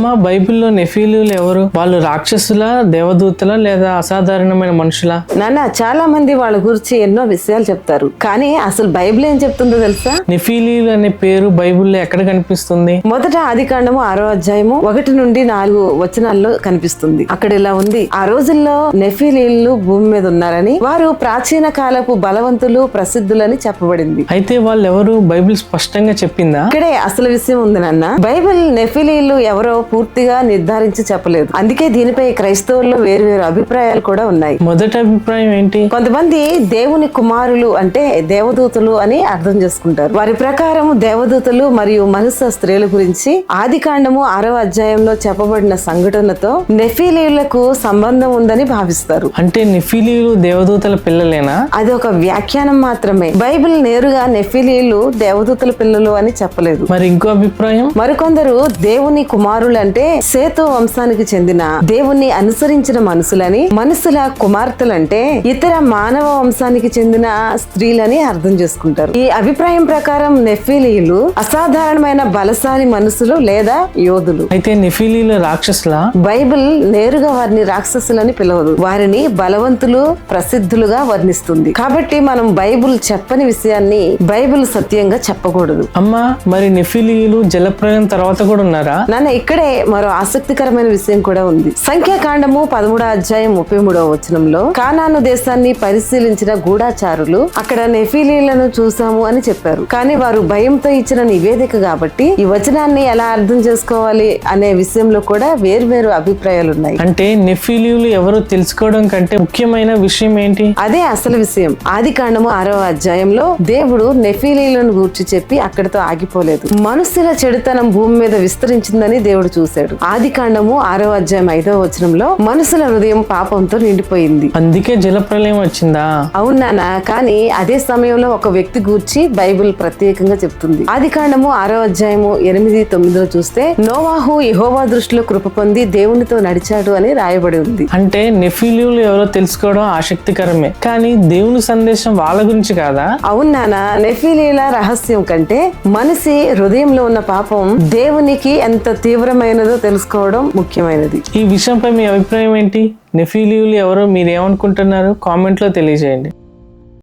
అమ్మ, బైబిల్లో నెఫీలీలు ఎవరు? వాళ్ళు రాక్షసులా, దేవదూతలా, లేదా అసాధారణమైన మనుషులా? నాన్న, చాలా మంది వాళ్ళ గురించి ఎన్నో విషయాలు చెప్తారు, కానీ అసలు బైబిల్ ఏం చెప్తుందో తెలుసా? నెఫీలీలు అనే పేరు బైబిల్లో ఎక్కడ కనిపిస్తుంది? మొదట ఆదికాండము 6వ అధ్యాయము 1 నుండి 4 వచనాల్లో కనిపిస్తుంది. అక్కడ ఇలా ఉంది: ఆ రోజుల్లో నెఫీలీలు భూమి మీద ఉన్నారని, వారు ప్రాచీన కాలపు బలవంతులు, ప్రసిద్ధులని చెప్పబడింది. అయితే వాళ్ళు ఎవరు? బైబిల్ స్పష్టంగా చెప్పిందా? ఇక్కడే అసలు విషయం ఉంది నాన్న. బైబిల్ నెఫీలీలు ఎవరో పూర్తిగా నిర్ధారించి చెప్పలేదు. అందుకే దీనిపై క్రైస్తవుల్లో వేరు అభిప్రాయాలు కూడా ఉన్నాయి. మొదటి అభిప్రాయం ఏంటి? కొంతమంది దేవుని కుమారులు అంటే దేవదూతలు అని అర్థం చేసుకుంటారు. వారి ప్రకారం దేవదూతలు మరియు మనుష్య స్త్రీల గురించి ఆదికాండము 6వ అధ్యాయంలో చెప్పబడిన సంఘటనతో నెఫీలీలకు సంబంధం ఉందని భావిస్తారు. అంటే నెఫీలీలు దేవదూతల పిల్లలేనా? అది ఒక వ్యాఖ్యానం మాత్రమే. బైబిల్ నేరుగా నెఫీలీలు దేవదూతల పిల్లలు అని చెప్పలేదు. మరి ఇంకో అభిప్రాయం? మరికొందరు దేవుని కుమారులు అంటే సేతు వంశానికి చెందిన దేవుణ్ణి అనుసరించిన మనుషులని, మనుషుల కుమార్తెలంటే ఇతర మానవ వంశానికి చెందిన స్త్రీలని అర్థం చేసుకుంటారు. ఈ అభిప్రాయం ప్రకారం నెఫీలీలు అసాధారణమైన బలశాలి మనుషులు లేదా యోధులు. అయితే నెఫీలీలు రాక్షసులా? బైబిల్ నేరుగా వారిని రాక్షసులని పిలవదు. వారిని బలవంతులు, ప్రసిద్ధులుగా వర్ణిస్తుంది. కాబట్టి మనం బైబిల్ చెప్పని విషయాన్ని బైబిల్ సత్యంగా చెప్పకూడదు. అమ్మా, మరి నెఫీలీలు జలప్రలయం తర్వాత కూడా ఉన్నారా? నాన్న, ఇక్కడే మరో ఆసక్తికరమైన విషయం కూడా ఉంది. సంఖ్యాకాండము 13వ అధ్యాయం 33వ వచనంలో కానాను దేశాన్ని పరిశీలించిన గూఢాచారులు అక్కడ నెఫీలీలను చూసాము అని చెప్పారు. కానీ వారు భయంతో ఇచ్చిన నివేదిక కాబట్టి ఈ వచనాన్ని ఎలా అర్థం చేసుకోవాలి అనే విషయంలో కూడా వేర్వేరు అభిప్రాయాలు ఉన్నాయి. అంటే నెఫీలీలు ఎవరో తెలుసుకోవడం కంటే ముఖ్యమైన విషయం ఏంటి? అదే అసలు విషయం. ఆదికాండము 6వ అధ్యాయంలో దేవుడు నెఫీలీలను గూర్చి చెప్పి అక్కడితో ఆగిపోలేదు. మనుషుల చెడుతనం భూమి మీద విస్తరించిందని దేవుడు చూశాడు. ఆదికాండము 6వ అధ్యాయం 5వ వచనంలో మనుషుల హృదయం పాపంతో నిండిపోయింది. అందుకే జలప్రలయం వచ్చిందా? అవునానా, కానీ అదే సమయంలో ఒక వ్యక్తి గూర్చి బైబిల్ ప్రత్యేకంగా చెప్తుంది. ఆదికాండము 6వ అధ్యాయము 8, 9 చూస్తే నోవాహు యెహోవా దృష్టిలో కృప పొంది దేవునితో నడిచాడు అని రాయబడి ఉంది. అంటే నెఫీలీలు ఎవరో తెలుసుకోవడం ఆసక్తికరమే, కానీ దేవుని సందేశం వాళ్ళ గురించి కాదా? అవునానా, నెఫీలీల రహస్యం కంటే మనిషి హృదయంలో ఉన్న పాపం దేవునికి ఎంత తీవ్రమైనదో తెలుసుకోవడం ముఖ్యమైనది. ఈ విషయంపై మీ అభిప్రాయం ఏంటి? నెఫీలీలు ఎవరో మీరేమనుకుంటున్నారు? కామెంట్లో తెలియజేయండి.